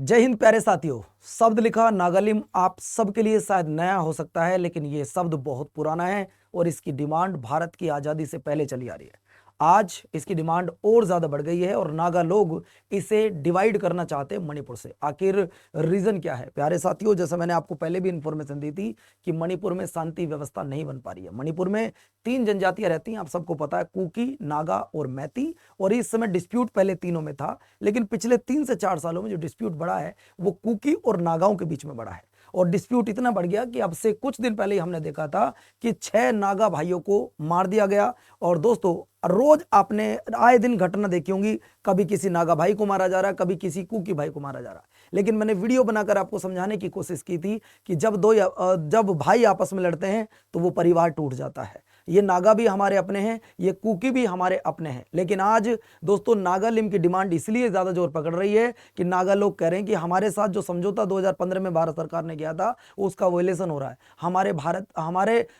जय हिंद प्यारे साथियों। शब्द लिखा नागालिम आप सबके लिए शायद नया हो सकता है, लेकिन ये शब्द बहुत पुराना है और इसकी डिमांड भारत की आज़ादी से पहले चली आ रही है। आज इसकी डिमांड और ज़्यादा बढ़ गई है और नागा लोग इसे डिवाइड करना चाहते हैं मणिपुर से। आखिर रीज़न क्या है प्यारे साथियों? जैसा मैंने आपको पहले भी इंफॉर्मेशन दी थी कि मणिपुर में शांति व्यवस्था नहीं बन पा रही है। मणिपुर में 3 जनजातियां रहती हैं, आप सबको पता है, कुकी, नागा और मैती। और इस समय डिस्प्यूट पहले तीनों में था, लेकिन पिछले 3 से 4 सालों में जो डिस्प्यूट बढ़ा है वो कुकी और नागाओं के बीच में बढ़ा है। और डिस्प्यूट इतना बढ़ गया कि अब से कुछ दिन पहले ही हमने देखा था कि 6 नागा भाइयों को मार दिया गया। और दोस्तों, रोज आपने आए दिन घटना देखी होंगी, कभी किसी नागा भाई को मारा जा रहा है, कभी किसी कुकी भाई को मारा जा रहा है। लेकिन मैंने वीडियो बनाकर आपको समझाने की कोशिश की थी कि जब भाई आपस में लड़ते हैं तो वो परिवार टूट जाता है। ये नागा भी हमारे अपने हैं, ये कुकी भी हमारे अपने हैं। लेकिन आज दोस्तों नागालिम की डिमांड इसलिए ज्यादा जोर पकड़ रही है कि नागा लोग कह रहे हैं कि हमारे साथ जो समझौता 2015 में भारत सरकार ने किया था उसका वायलेशन हो रहा है।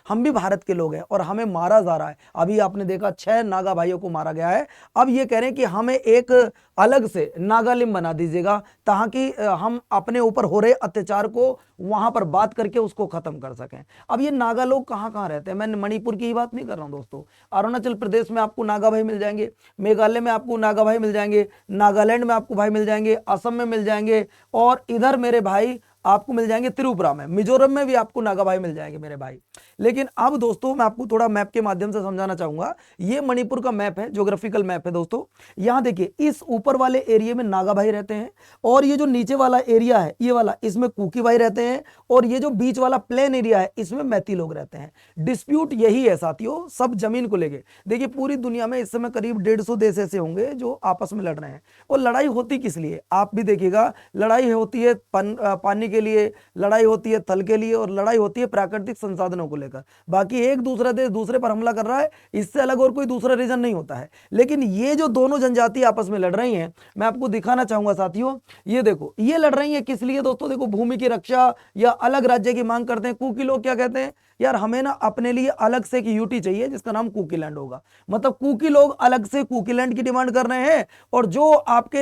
हम भी भारत के लोग हैं और हमें मारा जा रहा है। अभी आपने देखा 6 नागा भाइयों को मारा गया है। अब ये कह रहे हैं कि हमें एक अलग से नागालिम बना दीजिएगा ताकि हम अपने ऊपर हो रहे अत्याचार को वहां पर बात करके उसको खत्म कर सकें। अब ये नागा लोग कहां कहां रहते हैं? मैं मणिपुर की ही बात नहीं कर रहा हूं दोस्तों। अरुणाचल प्रदेश में आपको नागा भाई मिल जाएंगे, मेघालय में आपको नागा भाई मिल जाएंगे, नागालैंड में आपको भाई मिल जाएंगे, असम में मिल जाएंगे, और इधर मेरे भाई आपको मिल जाएंगे त्रिपुरा में, मिजोरम में भी आपको नागा भाई मिल जाएंगे मेरे भाई। लेकिन अब दोस्तों मैं आपको थोड़ा मैप के माध्यम से समझाना चाहूंगा। ये मणिपुर का मैप है, ज्योग्राफिकल मैप है दोस्तों। यहां देखिए, इस ऊपर वाले एरिया में नागा भाई रहते हैं और ये जो नीचे वाला एरिया है ये वाला, इसमें कुकी भाई रहते हैं, और ये जो बीच वाला प्लेन एरिया है इसमें मैती लोग रहते हैं। डिस्प्यूट यही है साथियों, सब जमीन को लेके। देखिए पूरी दुनिया में इस समय करीब 150 देश ऐसे होंगे जो आपस में लड़ रहे हैं। और लड़ाई होती किस लिए? आप भी देखिएगा, लड़ाई होती है पानी के लिए, लड़ाई होती है थल के लिए, और लड़ाई होती है प्राकृतिक संसाधनों को लेकर। बाकी एक दूसरा देश दूसरे पर हमला कर रहा है, इससे अलग और कोई दूसरा रीजन नहीं होता है। लेकिन ये जो दोनों जनजाति आपस में लड़ रही हैं, मैं आपको दिखाना चाहूंगा साथियों। ये देखो, ये लड़ रही है किस लिए दोस्तों? देखो, भूमि की रक्षा या अलग राज्य की मांग करते हैं। कुकी लोग क्या कहते हैं? यार हमें ना अपने लिए अलग से एक यूटी चाहिए जिसका नाम कुकी लैंड होगा। मतलब कुकी लोग अलग से कुकी लैंड की डिमांड कर रहे हैं, और जो आपके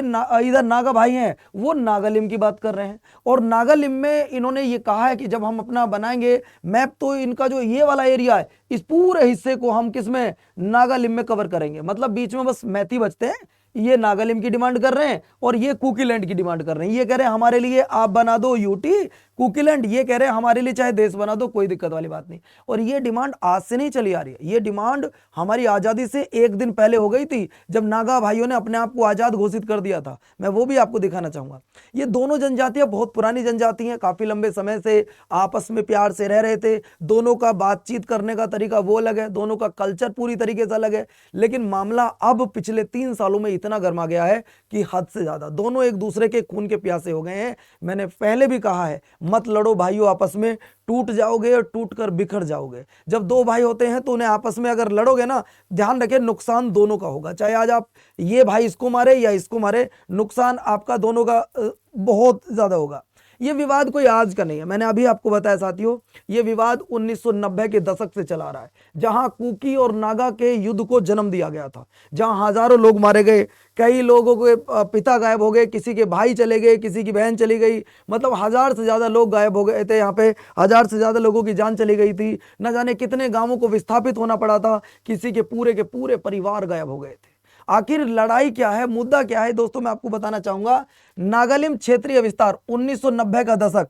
इधर नागा भाई हैं वो नागालिम की बात कर रहे हैं। और नागालिम में इन्होंने ये कहा है कि जब हम अपना बनाएंगे मैप तो इनका जो ये वाला एरिया है इस पूरे हिस्से को हम किस में, नागालिम में कवर करेंगे। मतलब बीच में बस मैती बचते हैं। ये नागालिम की डिमांड कर रहे हैं और ये कुकीलैंड की डिमांड कर रहे हैं। ये कह रहे हैं हमारे लिए आप बना दो यूटी, कुकीलैंड ये कह रहे हैं हमारे लिए चाहे देश बना दो, कोई दिक्कत वाली बात नहीं। और ये डिमांड आज से नहीं चली आ रही है, ये डिमांड हमारी आजादी से एक दिन पहले हो गई थी, जब नागा भाइयों ने अपने आप को आजाद घोषित कर दिया था। मैं वो भी आपको दिखाना चाहूंगा। ये दोनों जनजातियां बहुत पुरानी जनजाति हैं, काफी लंबे समय से आपस में प्यार से रह रहे थे। दोनों का बातचीत करने का तरीका वो अलग है, दोनों का कल्चर पूरी तरीके से अलग है। लेकिन मामला अब पिछले 3 सालों में इतना गर्मा गया है कि हद से ज्यादा दोनों एक दूसरे के खून के प्यासे हो गए हैं। मैंने पहले भी कहा है, मत लड़ो भाइयों आपस में, टूट जाओगे और टूट कर बिखर जाओगे। जब 2 भाई होते हैं तो उन्हें आपस में अगर लड़ोगे ना, ध्यान रखें नुकसान दोनों का होगा। चाहे आज आप ये भाई इसको मारे या इसको मारे, नुकसान आपका दोनों का बहुत ज्यादा होगा। ये विवाद कोई आज का नहीं है, मैंने अभी आपको बताया साथियों, ये विवाद 1990 के दशक से चला रहा है, जहां कुकी और नागा के युद्ध को जन्म दिया गया था, जहां हजारों लोग मारे गए, कई लोगों के पिता गायब हो गए, किसी के भाई चले गए, किसी की बहन चली गई। मतलब 1000 से ज्यादा लोग गायब हो गए थे। यहाँ पे 1000 से ज्यादा लोगों की जान चली गई थी। न जाने कितने गांवों को विस्थापित होना पड़ा था, किसी के पूरे परिवार गायब हो गए थे। आखिर लड़ाई क्या है, मुद्दा क्या है दोस्तों? मैं आपको बताना चाहूंगा। नागालिम क्षेत्रीय विस्तार 1990 का दशक,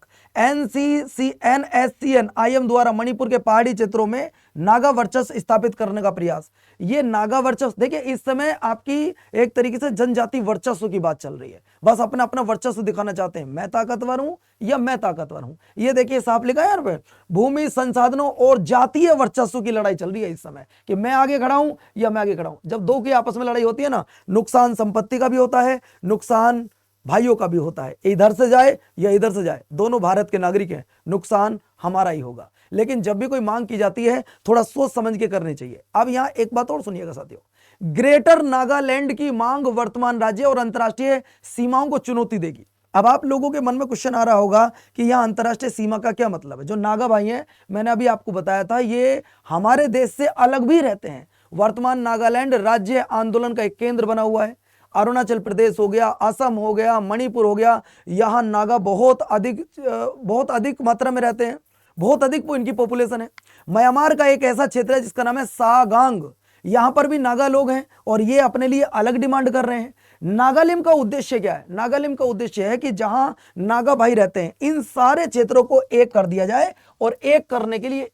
NSCN-IM द्वारा मणिपुर के पहाड़ी क्षेत्रों में नागा वर्चस्व स्थापित करने का प्रयास। ये नागा वर्चस्व देखिए, इस समय आपकी एक तरीके से जनजाति वर्चस्व की बात चल रही है। बस अपना अपना वर्चस्व दिखाना चाहते हैं, मैं ताकतवर हूं या मैं ताकतवर हूं। ये देखिए साफ लिखा है यार पे, भूमि संसाधनों और जातीय वर्चस्व की लड़ाई चल रही है इस समय, कि मैं आगे खड़ा हूं या मैं आगे खड़ा हूं। जब 2 की आपस में लड़ाई होती है ना, नुकसान संपत्ति का भी होता है, नुकसान भाइयों का भी होता है। इधर से जाए या इधर से जाए, दोनों भारत के नागरिक हैं, नुकसान हमारा ही होगा। लेकिन जब भी कोई मांग की जाती है थोड़ा सोच समझ के करनी चाहिए। अब यहां एक बात और सुनिएगा साथियों, ग्रेटर नागालैंड की मांग वर्तमान राज्य और अंतर्राष्ट्रीय सीमाओं को चुनौती देगी। अब आप लोगों के मन में क्वेश्चन आ रहा होगा कि यहां अंतर्राष्ट्रीय सीमा का क्या मतलब है? जो नागा भाई हैं, मैंने अभी आपको बताया था, ये हमारे देश से अलग भी रहते हैं। वर्तमान नागालैंड राज्य आंदोलन का एक केंद्र बना हुआ है। अरुणाचल प्रदेश हो गया, असम हो गया, मणिपुर हो गया, यहाँ नागा बहुत अधिक मात्रा में रहते हैं, बहुत अधिक इनकी पॉपुलेशन है। म्यांमार का एक ऐसा क्षेत्र है जिसका नाम है सागांग, यहां पर भी नागा लोग हैं और ये अपने लिए अलग डिमांड कर रहे हैं। नागालिम का उद्देश्य क्या है? नागालिम का उद्देश्य है कि जहां नागा भाई रहते हैं इन सारे क्षेत्रों को एक कर दिया जाए और एक करने के लिए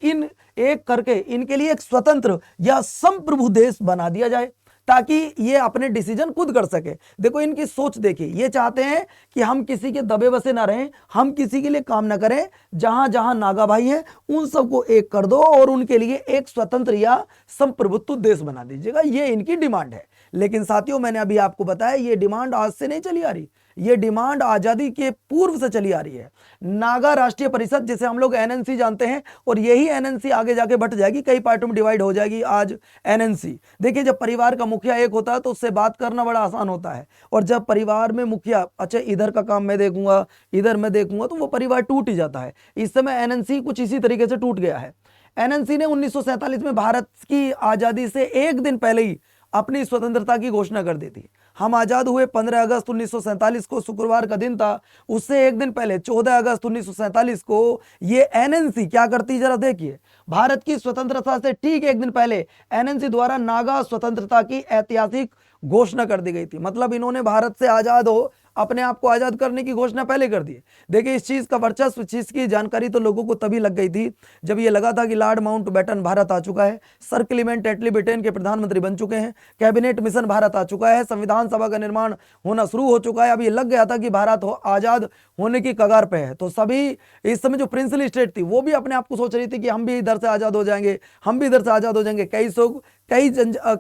एक करके इनके लिए एक स्वतंत्र या संप्रभु देश बना दिया जाए ताकि ये अपने डिसीजन खुद कर सके। देखो इनकी सोच देखिए, ये चाहते हैं कि हम किसी के दबे बसे ना रहें, हम किसी के लिए काम ना करें, जहां जहां नागा भाई हैं उन सबको एक कर दो और उनके लिए एक स्वतंत्र या संप्रभुत्व देश बना दीजिएगा, ये इनकी डिमांड है। लेकिन साथियों मैंने अभी आपको बताया ये डिमांड आज से नहीं चली आ रही, ये डिमांड आजादी के पूर्व से चली आ रही है। नागा राष्ट्रीय परिषद जिसे हम लोग एनएनसी जानते हैं, और यही एनएनसी आगे जाके बट जाएगी, कई पार्टों में डिवाइड हो जाएगी आज एनएनसी। देखिए जब परिवार का मुखिया एक होता है तो उससे बात करना बड़ा आसान होता है, और जब परिवार में मुखिया अच्छा इधर का काम मैं देखूंगा, इधर मैं देखूंगा, तो वो परिवार टूट ही जाता है। इस समय एनएनसी कुछ इसी तरीके से टूट गया है। एनएनसी ने 1947 में भारत की आजादी से एक दिन पहले ही अपनी स्वतंत्रता की घोषणा कर दी थी। हम आजाद हुए 15 अगस्त 1947 को, शुक्रवार का दिन था। उससे एक दिन पहले 14 अगस्त 1947 को ये एनएनसी क्या करती जरा देखिए, भारत की स्वतंत्रता से ठीक एक दिन पहले एनएनसी द्वारा नागा स्वतंत्रता की ऐतिहासिक घोषणा कर दी गई थी। मतलब इन्होंने भारत से आजाद हो, अपने आप को आजाद करने की घोषणा पहले कर दी। देखिए इस चीज का वर्चस्व, चीज की जानकारी तो लोगों को तभी लग गई थी जब ये लगा था कि लॉर्ड माउंटबेटन भारत आ चुका है, सर क्लीमेंट एटली ब्रिटेन के प्रधानमंत्री बन चुके हैं, कैबिनेट मिशन भारत आ चुका है, संविधान सभा का निर्माण होना शुरू हो चुका है। अब ये लग गया था कि भारत आजाद होने की कगार पे है। तो सभी इस समय जो प्रिंसली स्टेट थी वो भी अपने आप को सोच रही थी कि हम भी इधर से आजाद हो जाएंगे, हम भी इधर से आजाद हो जाएंगे।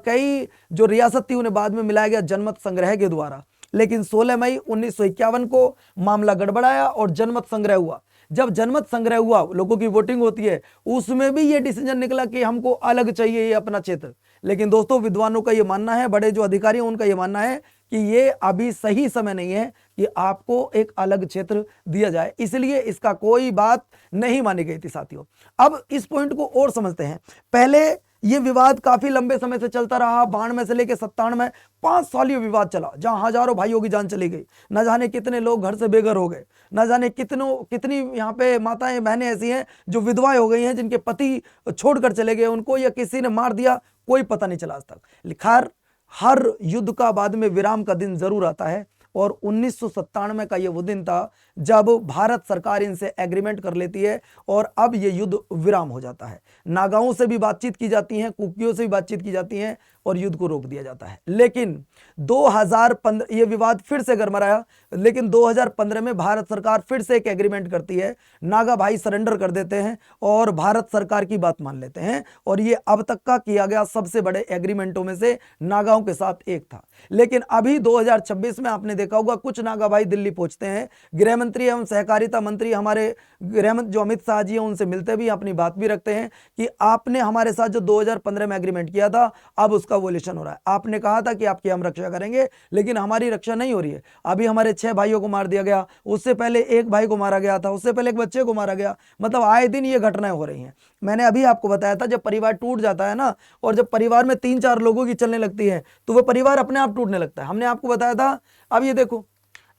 कई जो रियासत थी उन्हें बाद में मिलाया गया जनमत संग्रह के द्वारा। लेकिन 16 मई 1951 को मामला गड़बड़ाया और जनमत संग्रह हुआ। जब जनमत संग्रह हुआ, लोगों की वोटिंग होती है, उसमें भी ये डिसीजन निकला कि हमको अलग चाहिए ये अपना क्षेत्र। लेकिन दोस्तों विद्वानों का ये मानना है, बड़े जो अधिकारी हैं उनका ये मानना है कि ये अभी सही समय नहीं है कि आपको एक अलग क्षेत्र दिया जाए, इसलिए इसका कोई बात नहीं मानी गई थी साथियों। अब इस पॉइंट को और समझते हैं। पहले ये विवाद काफी लंबे समय से चलता रहा, 92 से लेकर 97 में 5 साल ये विवाद चला, जहां हजारों भाइयों की जान चली गई, न जाने कितने लोग घर से बेघर हो गए, न जाने कितनी यहाँ पे माताएं बहनें ऐसी हैं जो विधवाएं हो गई हैं, जिनके पति छोड़कर चले गए उनको, या किसी ने मार दिया, कोई पता नहीं चला आज तक। खैर हर युद्ध का बाद में विराम का दिन जरूर आता है, और 1997 का ये वो दिन था जब भारत सरकार इनसे एग्रीमेंट कर लेती है और अब ये युद्ध विराम हो जाता है। नागाओं से भी बातचीत की जाती है, कुकियों से भी बातचीत की जाती है और युद्ध को रोक दिया जाता है। लेकिन 2015 ये विवाद फिर से गरमाया, लेकिन 2015 में भारत सरकार फिर से एक एग्रीमेंट करती है, नागा भाई सरेंडर कर देते हैं और भारत सरकार की बात मान लेते हैं, और ये अब तक का किया गया सबसे बड़े एग्रीमेंटों में से नागाओं के साथ एक था। लेकिन अभी 2026 में आपने देखा होगा कुछ नागा भाई दिल्ली पहुंचते हैं, गृह मंत्री एवं सहकारिता मंत्री हमारे गृह मंत्री जो अमित शाह जी हैं उनसे मिलते भी, अपनी बात भी रखते हैं कि आपने हमारे साथ जो 2015 में एग्रीमेंट किया था अब उसका वोलेशन हो रहा है। आपने कहा था कि आपकी हम रक्षा करेंगे, लेकिन हमारी रक्षा नहीं हो रही है। अभी हमारे 6 भाइयों को मार दिया गया, उससे पहले एक भाई को मारा गया था, उससे पहले एक बच्चे को मारा गया। मतलब आए दिन ये घटनाएं हो रही हैं। मैंने अभी आपको बताया था जब परिवार टूट जाता है ना, और जब परिवार में 3-4 लोगों की चलने लगती है तो वह परिवार अपने आप टूटने लगता है। हमने आपको बताया था। अब ये देखो,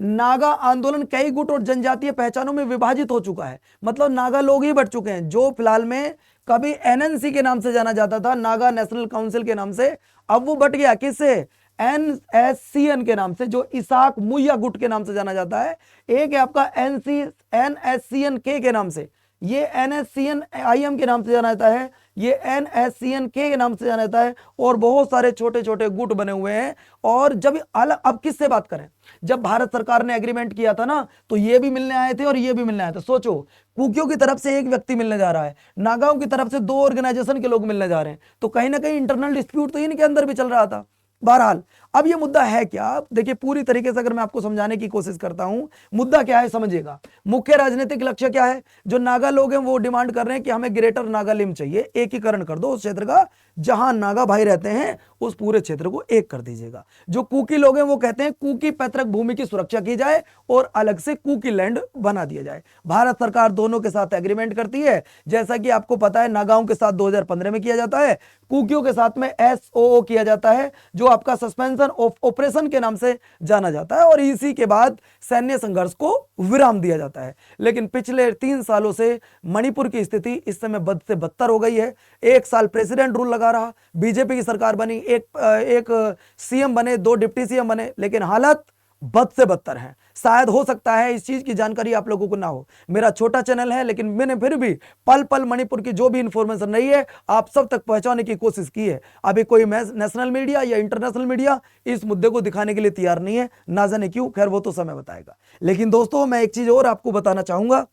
नागा आंदोलन कई गुट और जनजातीय पहचानों में विभाजित हो चुका है। मतलब नागा लोग ही बढ़ चुके हैं। जो फिलहाल में कभी एनएनसी के नाम से जाना जाता था, नागा नेशनल काउंसिल के नाम से, अब वो बट गया किससे? एनएससीएन के नाम से, जो इसाक मुया गुट के नाम से जाना जाता है। एक है आपका एनएससीएन के नाम से, ये एनएससीएन आईएम के नाम से जाना जाता है, ये एनएससीएन के नाम से जाना जाता है, और बहुत सारे छोटे छोटे गुट बने हुए हैं। और जब अब किससे बात करें? जब भारत सरकार ने एग्रीमेंट किया था ना, तो ये भी मिलने आए थे और ये भी मिलने आए थे। सोचो, कुकियों की तरफ से एक व्यक्ति मिलने जा रहा है, नागाओं की तरफ से 2 ऑर्गेनाइजेशन के लोग मिलने जा रहे हैं, तो कहीं ना कहीं इंटरनल डिस्प्यूट तो इनके अंदर भी चल रहा था। बहरहाल अब ये मुद्दा है क्या? देखिए पूरी तरीके से अगर मैं आपको समझाने की कोशिश करता हूं, मुद्दा क्या है समझिएगा। मुख्य राजनीतिक लक्ष्य क्या है? जो नागा लोग हैं वो डिमांड कर रहे हैं कि हमें ग्रेटर नागालिम चाहिए, एकीकरण कर दो उस क्षेत्र का, जहां नागा भाई रहते हैं उस पूरे क्षेत्र को एक कर दीजिएगा। जो कुकी लोग हैं वो कहते हैं कुकी पैतृक भूमि की सुरक्षा की जाए और अलग से कुकी लैंड बना दिया जाए। भारत सरकार दोनों के साथ एग्रीमेंट करती है, जैसा कि आपको पता है नागाओं के साथ 2015 में किया जाता है, कुकियों के साथ में SOO किया जाता है, जो आपका सस्पेंशन ऑपरेशन के नाम से जाना जाता है और इसी के बाद सैन्य संघर्ष को विराम दिया जाता है। लेकिन पिछले 3 सालों से मणिपुर की स्थिति इस समय बद से बदतर हो गई है। 1 साल प्रेसिडेंट रूल लगा रहा, बीजेपी की सरकार बनी, एक सीएम बने, 2 डिप्टी सीएम बने, लेकिन हालत बद से बदतर है। शायद हो सकता है इस चीज की जानकारी आप लोगों को ना हो। मेरा छोटा चैनल है, लेकिन मैंने फिर भी पल पल मणिपुर की जो भी इंफॉर्मेशन रही है आप सब तक पहुंचाने की कोशिश की है। अभी कोई नेशनल मीडिया या इंटरनेशनल मीडिया इस मुद्दे को दिखाने के लिए तैयार नहीं है, ना जाने क्यों, खैर वो तो समय बताएगा। लेकिन दोस्तों मैं एक चीज और आपको बताना चाहूंगा,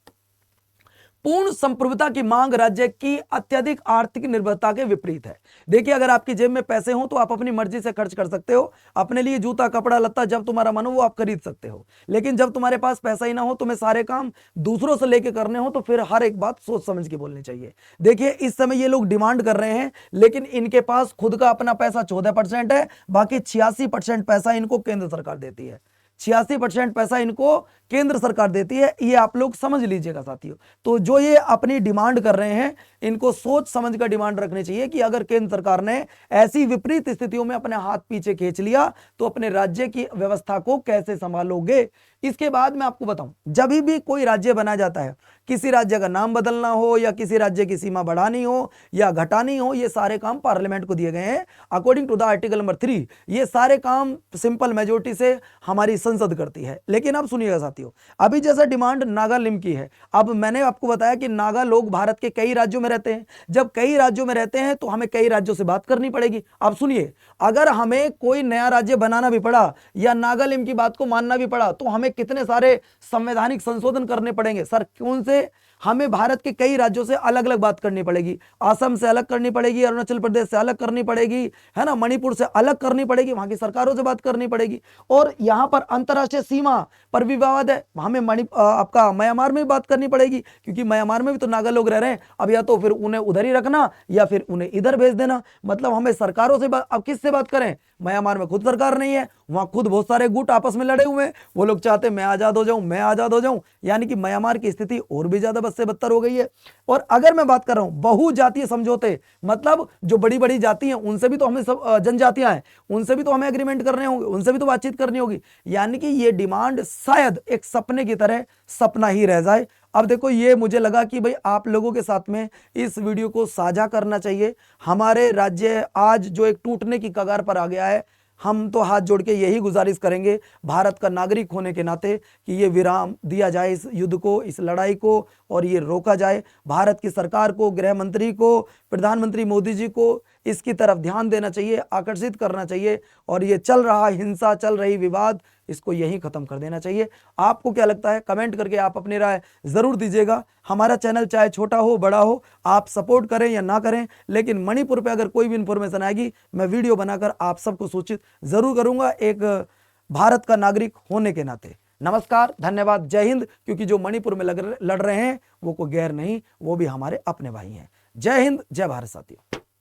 पूर्ण संप्रभुता की मांग राज्य की अत्यधिक आर्थिक निर्भरता के विपरीत है। देखिए, अगर आपकी जेब में पैसे हो तो आप अपनी मर्जी से खर्च कर सकते हो, अपने लिए जूता कपड़ा लत्ता जब तुम्हारा मन हो वो आप खरीद सकते हो। लेकिन जब तुम्हारे पास पैसा ही ना हो, तुम्हें सारे काम दूसरों से लेके करने हो, तो फिर हर एक बात सोच समझ के बोलनी चाहिए। देखिए, इस समय ये लोग डिमांड कर रहे हैं, लेकिन इनके पास खुद का अपना पैसा 14% है, बाकी 86% पैसा इनको केंद्र सरकार देती है। 86% पैसा इनको केंद्र सरकार देती है, ये आप लोग समझ लीजिएगा साथियों। तो जो ये अपनी डिमांड कर रहे हैं, इनको सोच समझ कर डिमांड रखनी चाहिए कि अगर केंद्र सरकार ने ऐसी विपरीत स्थितियों में अपने हाथ पीछे खींच लिया तो अपने राज्य की व्यवस्था को कैसे संभालोगे। इसके बाद मैं आपको बताऊं, जब भी कोई राज्य बनाया जाता है, किसी राज्य का नाम बदलना हो या किसी राज्य की सीमा बढ़ानी हो या घटानी हो, ये सारे काम पार्लियामेंट को दिए गए हैं according to the article number 3। ये सारे काम सिंपल मेजोरिटी से हमारी संसद करती है। लेकिन अब सुनिएगा साथियों, अभी जैसा डिमांड नागालिम की है, अब मैंने आपको बताया कि नागा लोग भारत के कई राज्यों में रहते हैं। जब कई राज्यों में रहते हैं तो हमें कई राज्यों से बात करनी पड़ेगी। अब सुनिए, अगर हमें कोई नया राज्य बनाना भी पड़ा या नागालिम की बात को मानना भी पड़ा तो हमें कितने सारे संवैधानिक संशोधन करने पड़ेंगे। सर कौन से? हमें भारत के कई राज्यों से अलग अलग बात करनी पड़ेगी। असम से अलग करनी पड़ेगी, अरुणाचल प्रदेश से अलग करनी पड़ेगी, है ना, मणिपुर से अलग करनी पड़ेगी, वहां की सरकारों से बात करनी पड़ेगी। और यहां पर अंतरराष्ट्रीय सीमा पर भी विवाद है, हमें आपका म्यांमार में भी बात करनी पड़ेगी, क्योंकि म्यांमार में भी तो नागा लोग रह रहे हैं। अब या तो फिर उन्हें उधर ही रखना या फिर उन्हें इधर भेज देना। मतलब हमें सरकारों से अब किससे बात करें? म्यांमार में खुद सरकार नहीं है, वहां खुद बहुत सारे गुट आपस में लड़े हुए हैं। वो लोग चाहते मैं आजाद हो जाऊं, मैं आजाद हो जाऊं, यानी कि म्यांमार की स्थिति और भी ज्यादा बद से बदतर हो गई है। और अगर मैं बात कर रहा हूं बहुजातीय समझौते, मतलब जो बड़ी बड़ी जाति हैं उनसे भी तो हमें सब जनजातियां हैं उनसे भी तो हमें एग्रीमेंट करने होंगे, उनसे भी तो बातचीत करनी होगी। यानी कि ये डिमांड शायद एक सपने की तरह सपना ही रह जाए। अब देखो, ये मुझे लगा कि भाई आप लोगों के साथ में इस वीडियो को साझा करना चाहिए। हमारे राज्य आज जो एक टूटने की कगार पर आ गया है, हम तो हाथ जोड़ के यही गुजारिश करेंगे भारत का नागरिक होने के नाते कि ये विराम दिया जाए इस युद्ध को, इस लड़ाई को, और ये रोका जाए। भारत की सरकार को, गृह मंत्री को, प्रधानमंत्री मोदी जी को इसकी तरफ ध्यान देना चाहिए, आकर्षित करना चाहिए, और ये चल रहा हिंसा, चल रही विवाद, इसको यहीं खत्म कर देना चाहिए। आपको क्या लगता है? कमेंट करके आप अपनी राय जरूर दीजिएगा। हमारा चैनल चाहे छोटा हो बड़ा हो, आप सपोर्ट करें या ना करें, लेकिन मणिपुर पे अगर कोई भी इंफॉर्मेशन आएगी मैं वीडियो बनाकर आप सबको सूचित जरूर करूंगा, एक भारत का नागरिक होने के नाते। नमस्कार, धन्यवाद, जय हिंद। क्योंकि जो मणिपुर में लड़ रहे हैं वो कोई गैर नहीं, वो भी हमारे अपने भाई हैं। जय हिंद, जय भारत साथियों।